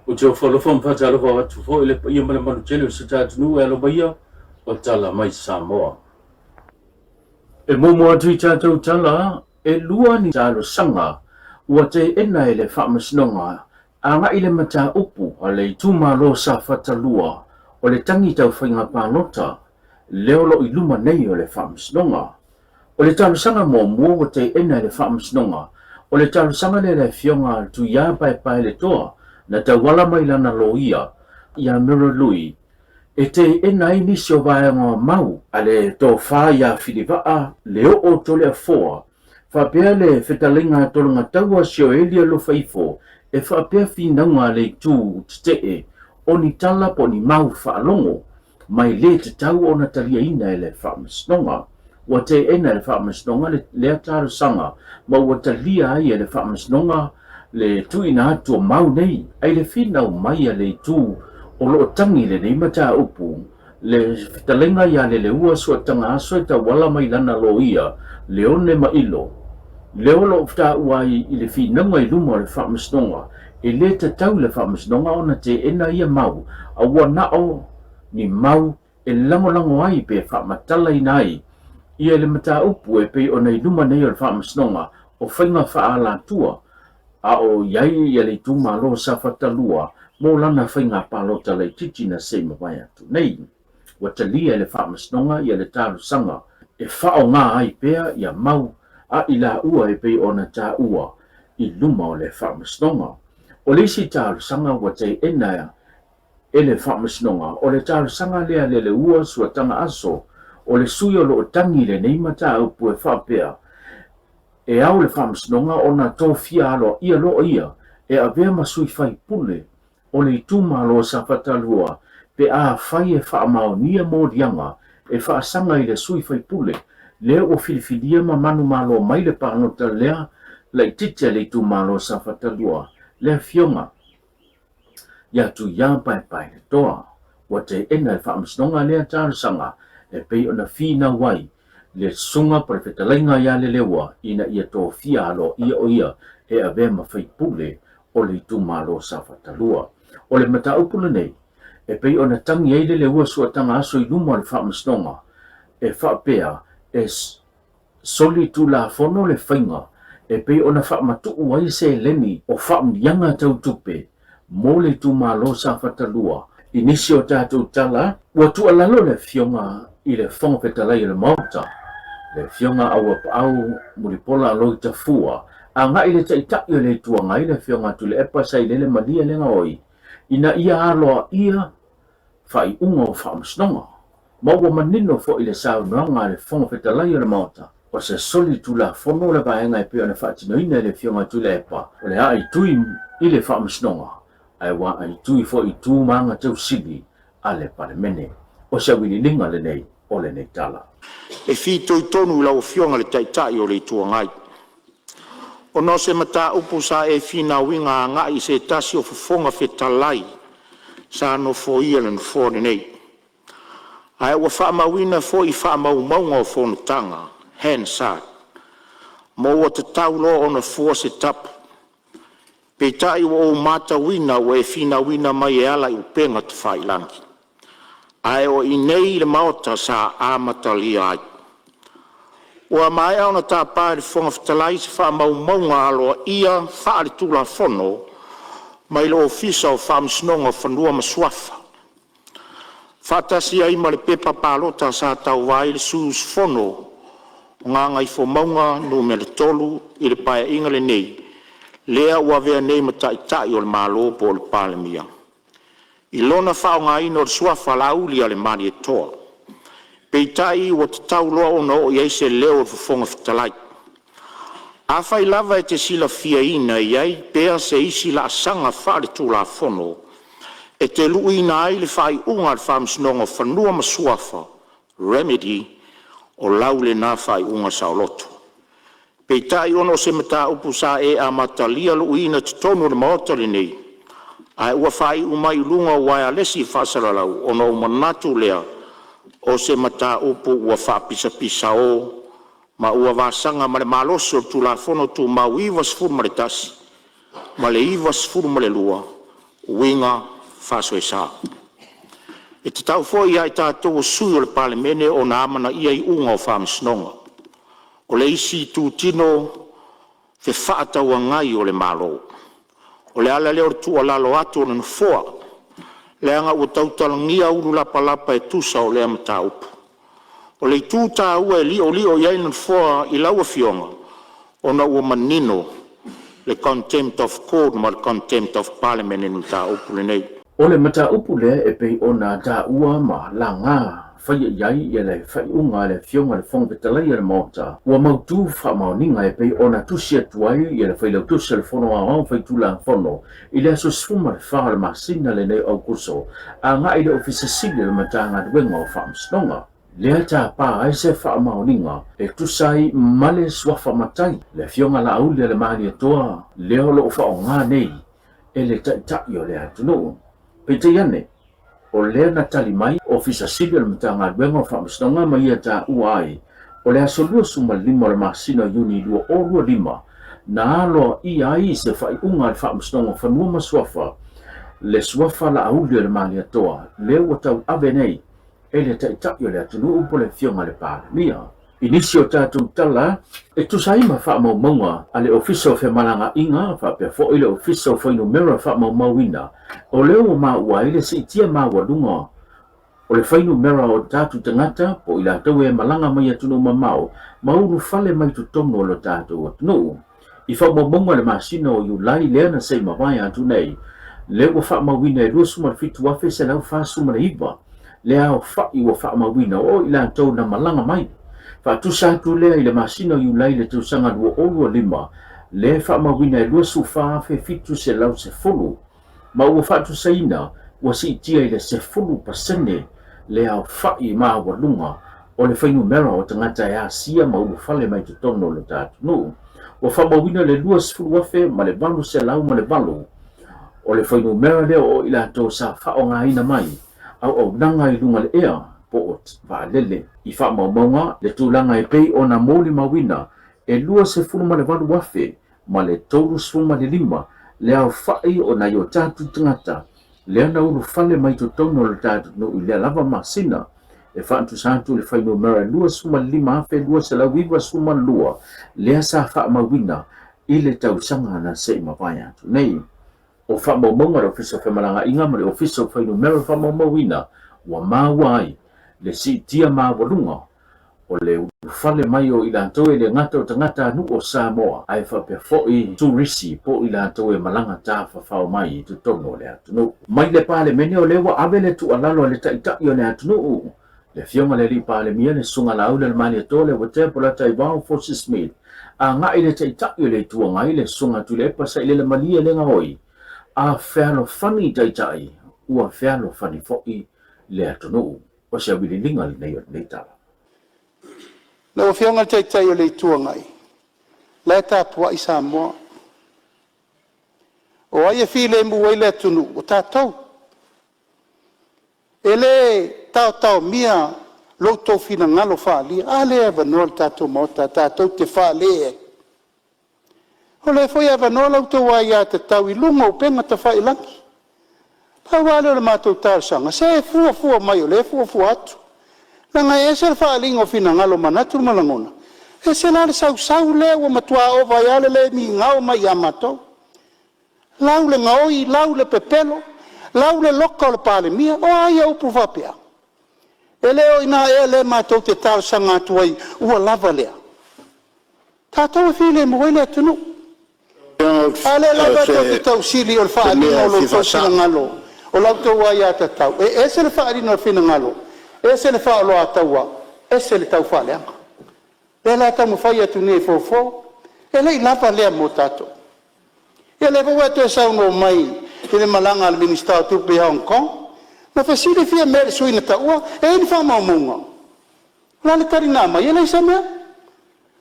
o te whalawha mpata aloha watu fo ile pa ia mana manu tele o se tātunu e alo maia o tala mai Samoa. E momo atu I tātou tala e lua ni tālo sanga ua te ena ele whamasinonga a nga ile mata upu a le tūmalo sa whatalua o le tangi tau whainga pānota leo lo I luma nei o le whamasinonga. O le tālo sanga mo mua te ena ele whamasinonga o le tālo sanga le fionga tu ia pai le toa na te wala mai lana loia ia mero lui e te ena inisi o vaenga mau ale tō whaia whiriwaa leo o tole a foa whapea le whetalinga tolunga taua sio elia lo whaifo e whapea whinaunga le tū te o ni tala po ni mau whaalongo mai le te tau o na talia ina e le whaamasnonga wa te ena le whaamasnonga le lea tāra sanga ma ua talia ai e le whaamasnonga le tu ina atu o mau nei ai le whina o mai a le tū o loo tangi le nei mata upu le talenga ia le ua sua tanga aso e ta wala mai lana lo ia le one ma ilo le olo fta uai I le whinanga I luma o le whaamasnonga e le te tau le whaamasnonga o na te ena ia mau a ua nao ni mau e lango ai pe whaamatala inai ia le mata upu e pe o nei luma nei o le whaamasnonga o whainga whaala tua a o iai ia le tūmalo sa whatalua mo lana whainga pālota le titi na se mawai atu nei. Wa talia le whaamasnonga ia le tāru sanga e whao ngā ai pēa ia mau a I la ua e pei ona tā ua I luma o le whaamasnonga. O le si tāru sanga wa te enaya e le whaamasnonga o le tāru sanga lea le ua sua tanga aso o le sui o lo tangi le neimata upu e whapea e au le whaamasnonga o na tō fia alo ia lo ia e a vea masui whai pule o le tūmalo sa whatalua pe a whai e whaamaonia mōrianga e whaasanga I le sui whai pule leo o filifilia ma manu malo mai le pānota lea lai tite le tūmalo sa whatalua lea fionga ia tu ia pai le toa wa te ena le whaamasnonga lea tārsanga e pei o na whina wai le sunga prefetalenga ia le lewa ina ia tō fia alo ia o ia e a vea ma whai pule o le tūmalo sa whatalua. O le mata upule nei, e pei o na tangi eile le ua sua tanga aso I luma le whaamasnonga, e whapea e soli tu la fono le whainga, e pei o na whaamatu ai se leni o whaamnianga tau tupe, mo le tūmalo sa whatalua, inisi o tātou tala, ua tu alalo le fionga I le whonga whetalai le mauta, le fionga aua paau muripola aloi ta fua, a ngai le taitai o le tua ngai le fionga tu le epa sai le malia lenga oi, ina ia aloa ia whai unga o whaamasnonga. Maua manino fo I le saunoanga le whonga whetalai o le mauta, o se soli tu la fono le vaenga e peo na whaatinoina le fionga tu le epa, o le ai tui I le whaamasnonga, ai wa ai tui fo I tū manga tau sili a le palemene, o se wini linga le nei, o le nei tala. E fito I tonu lau fionga le taitai o le tua ngai. O no se mata upu sa e fina winga ngai se tasi o fufonga fetalai sa no fo ia le fo nei. Ai wa fa mawina fo I fa maunga o fo tanga, hen sa. Mo o te taulo o na fo se tap. Pe tai o mata wina o e fina wina mai e ala I upenga te fai langi. Ai o I nei le maota sa amata li ai. Ua mai au na tā pāri whonga whatalai se wha maunga aloa ia whaari tūla whono mai lo ofisa o whaamsnonga whanua maswafa. Whatasi ai ma le pepa pālota sa tau wai le sus whono o ngā ngai who maunga no me le tolu I le paia inga le nei lea ua vea nei ma tai o le mālo po le pālemia. I lona whao ngā ino le swafa la uli a le mani e toa. Peitai o te tauloa o no iai se leo o whafonga whatalai. A whai lava e te sila fia ina iai pēa se isi la sanga whaare tū la whono e te lui ina ai le whai unga le whamsnonga whanua masuafa remedy o laule na whai unga saoloto. Peitai ono se mata upu sa e a matalia lui ina te tonu le maotari nei. Ai ua whai umai lunga wai alesi whasaralau ono manatu lea o se mata upu ua whapisa o ma ua vasanga ma le maloso tu la fono tu ma uiva sfuru ma le tasi ma le iva sfuru ma le lua winga whasoesa. E te tau fo ia i tātou o sui o le palemene o na amana ia i unga o whaamisnonga. O le isi tūtino te whaatau ngai o le malo. O le ala leo tu o lalo atu o na foa. Le anga ua tautalangia uru lapa e tusa o le amata upu. O le tūta ua e li o iai na foa i laua fionga. O na ua manino le contempt of court ma le contempt of parliament in ta upu le nei. O le mata upu le e pei ona ta ua ma la ngā whai iai e le whai unga le fionga le fonga petalai e le mota. Ua mautu wha maoninga e pei ona tusi atuai e le whailau tusi le fono a au whai tula fono. I le aso sfuma le wha le masina le nei au kuso. A ngā i le ofisa sili le mata ngā duenga o wha msnonga. Lea tā pā ai se wha maoninga e tusai male swafa matai. Le fionga la auli le mahani atoa. Leo lo wha o ngā nei e le tai o le atunu. Pete iane, o lea na tali mai, ofisa sili le mata ngā duenga o whamasnonga mai ia tā ua ai. O lea solua suma lima le masina yuni lua o lua lima. Na aloa i ai se whai unga le whamasnonga whanua maswafa. Le swafa la auli le mahani atoa. Leo o tau ave nei. E le tai o le atunu upo le fionga le pāle mia. Inisi o tātou tala, e tusaima wha maunga a le ofisa o whemalanga inga, wha pia fo i le ofisa o whainu mera wha maumawina. O leo o maua i le si tia maua lunga. O le whainu mera o tātou tangata, po i la tau e malanga mai atunu mamau, mauru fale mai tu tono o lo tātou atunu. I wha maunga le masina o iulai lea na sei mawai atu nei. Leo o wha mawina e rua suma fitu wafe se lau wha suma le iwa. Lea o whai o wha mawina o i la tau na malanga mai. Fa tu sa tu le ile masina yu lai le tu sanga dua o lima le fa mawina e lua su fa fe fitu se lau se fulu ma ua fa tu saina ua si tia ile se fulu pasene le au fa i ma wa lunga o le fainu mera o tangata e asia ma ua fale mai tu tono le tatu no ua fa mawina le lua se fulu wafe ma le balu se lau ma le balu o le fainu mera le o ila to sa fa o ngā ina mai au nanga i lunga le ea po va lele i fa maunga le tulanga e pei ona moli mawina e lua se fulu ma le walu wafe ma le tolu sfuma le lima le au fai ona yo tatu tangata le ana ulu fale mai to tono le tatu no i le lava masina e fa antu santu le fai no mera lua sfuma le lima afe lua se la wiwa sfuma lua le asa fa mawina i le tau sanga na se mawaya tu nei o fa maunga le ofisa whemalanga inga ma le ofisa fai no mera fa mawina wa mawai le si tia mawalunga o le fale mai o ila toe le ngata o tangata anu o Samoa ai fa pe foi turisi po ila toe malanga ta fa fa mai tu tono le atu mai le pale mene o le wa avele tu alalo le taita i le atu le fionga le li pale mia le sunga la ule le mani to le wote pola tai ba forces made a nga ile taita i le tu ngai le sunga tu le pasa ile le malia le ngoi a felo fani taita i ua felo fani foi le atu o se wili linga nei o nei tala. Na o fionga tai o le tuangai. Le tāpua i Samoa. O ai e file mu wai le tunu o tātou. E le tātou mia loutou fina ngalo whaalia. A le eva noa le tātou mota tātou te whaalia. O le foi eva noa loutou wai a te tau i lunga o penga ta whailangi. Pawale le mātou tārsanga, se e fua mai o le fua atu. Nanga e se le whaalingo fina ngalo manatu malangona. E se la le sau le ua matua o vai ale le mi ngao mai a matou. Lau le ngaoi, lau le pepelo, lau le loka o le pale mia, o ai au puvapea. E leo ina e le mātou te tārsanga atuai ua lava lea. Tātou e file mo wele atunu. Ale lava tau te tau sili o le whaalingo lo tau sila ngalo. O lau tau ai a tatau. E se le whaalingo o fina ngalo. E se le whaalo a taua. E se le tau whaaleanga. E la tau mwhai atu ne fofo. E lei lava lea mo tato. E le vawa tu e sauno mai. Te le malanga al minister tupe Hong Kong. Na fasili fia mele sui na taua. E ni wha maumunga. La le tarina mai. E lei sa mea.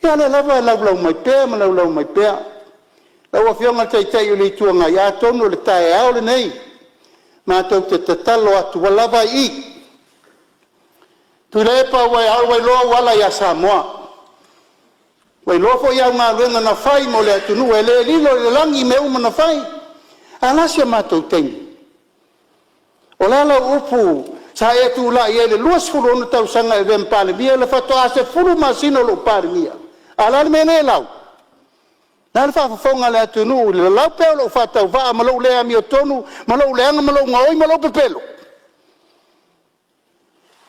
E ale lava e lau mai pea. Ma lau mai pea. Lau a fionga tai o le tuanga. Ia tonu le tae ao le nei. Mātou te tatalo atu walava i. Tu lepa wai au wai loa wala ia Samoa. Wai loa fo iau ngā luenga na whai mo le atunu. E le lilo le langi me uma na whai. Alasia mātou tengi. O le ala upu sa e tu la ye le luas fulu ona tau sanga e vem pale mia le fatoa se fulu masino lo pale mia. Ala le mene lau. Na le whaafafonga le atunu le lau peo lo whatau vaa ma lo lea mi o tonu ma lo leanga ma lo ngaoi ma lo pepelo.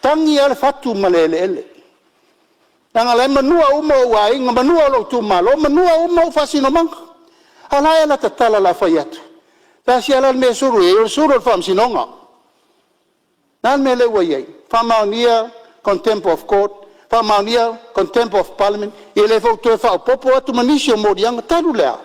Tangi ale fatu ma le ele. Nanga le manua uma o wainga manua lo tu malo manua uma o fasino manga. Ala e la tatala la fayatu. Tasi ala me suru e suru le whamsinonga. Nan me le wayei. Whamaunia contempt of court. Whamaunia contempt of parliament. I le fau toe whao popo atu manisi o morianga talu lea.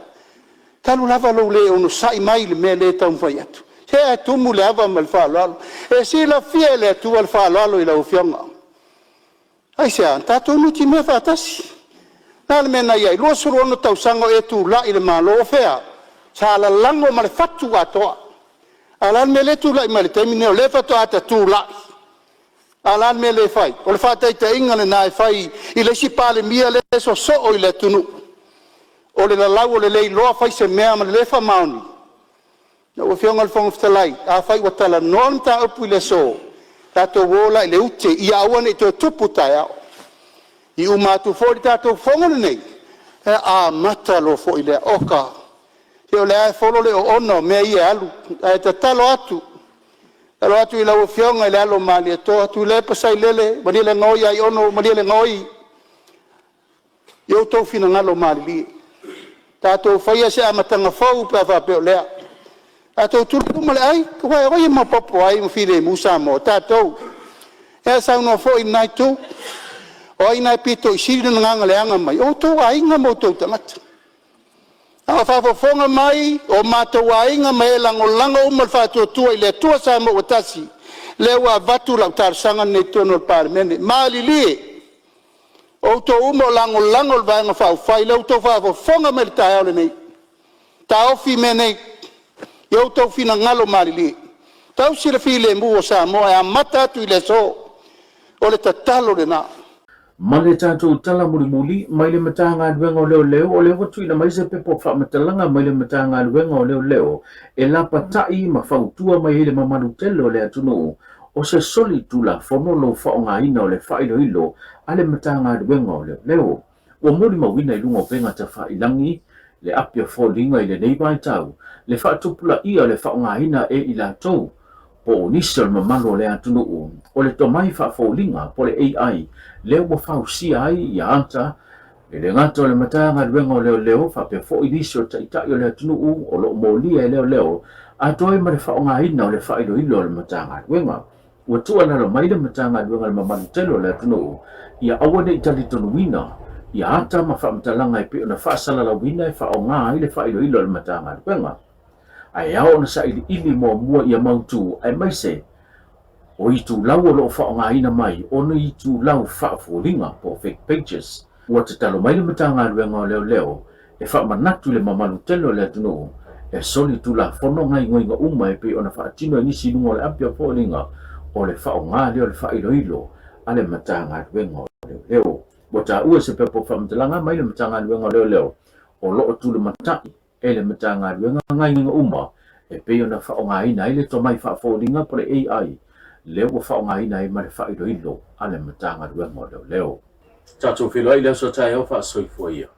Talu lava lo le ono sai mai le me le tau fayatu. Se e tumu le ava ma le whaaloalo. E si la fia le atua le whaaloalo i la ufionga. Ai sea, tato nuti me whaatasi. Nale mena iai, lua suru ono tau sango e tu la i le malo o fea. Sa ala lango ma le fatu atoa. Ala me le tu la i ma le temine o le fatu ata tu la. Ala me le fai. O le fata i te inga le nae fai i le si pale mia le so so o i le tunu. O le lalau o le lei loa fai se mea ma le fa mauni. Na ua fionga le fonga fitalai. A fai watala non ta upu i le so. Tato wola i le ute i awane i to tupu tai au. I umatu fori tato fonga nei. E a mata lo fo i le oka. E o le ae folo le o ono mea i e alu. E ta talo atu. Talo atu i la ua fionga i le alo mali e to atu i le pasai lele. Mani le ngoi ai ono, mani le ngoi. Iau tau fina ngalo mali li. Tato faya se amatanga fau pe a whapeo lea. Tato turu male ai, kawai oi ma popo ai mfile musa mo tato. E sa no fo i nai tu. O ina pito i siri na nganga le anga mai. O to ai nga mo to tamata. A fa fonga mai o mato ai nga mai lango lango umal fa to tu ile tu sa mo watasi. Le wa vatu la tar sanga ne to no parmene. Mali li. O to umo lango lango va nga fa fa ile to fa fonga mai ta ole nei. Ta ofi mene. Yo tau fina ngalo marili. Tau sila file mu o sa mo e mata tu ile so. O le tatalo le na. Male tātou tala muli mai le matanga aduenga o leo leo o leo watu ina mai se pepo wha matalanga mai le matanga aduenga o leo leo e la patai ma whautua mai hele mamanu telo le atunu o se soli tula whanolo whaonga ina o le whailo ilo a le matanga aduenga o leo leo o muli mawina ilunga o penga ta whailangi le apia wholinga i le neibai tau le whaatupula ia le whaonga ina e ila tau po nisol mamalo le atunu o le tomai whaafolinga po le AI leo mo fausia ai ia anta le ngata o le matanga luenga o leo leo whapea fo inisio taitai o le atunu o lo molia leo leo a toi ma le whaonga ina o le whailo ilo o le matanga luenga ua tua nalo mai le matanga luenga le mamanu telo le atunu ia awane i tali tonu wina ia ata ma whaamatalanga i pio na whaasala la wina e whaonga ai le whailo ilo o le matanga luenga ai ao na sa ili mo mua ia mautu ai maise o i tu lau o lo whaonga ina mai o no i tu lau whaafulinga po fake pages ua te talo mai le matanga luenga o leo leo e whaamanatu le mamalu telo le atunu e soli tu la whono ngai ngoinga uma e pe o na whaatino e nisi lungo le apia fōlinga o le whaonga leo le whailo ilo a le matanga luenga o leo leo ua ta ua se pepo whaamatalanga mai le matanga luenga o leo leo o lo o tu le matai e le matanga luenga ngai ngoinga uma e pe o na whaonga ina i le tomai whaafōlinga po le AI leo wa whaonga ina i mare whairo ilo ale matanga ruenga o leo leo. Tato whilo i leo so tai au wha soifua ia.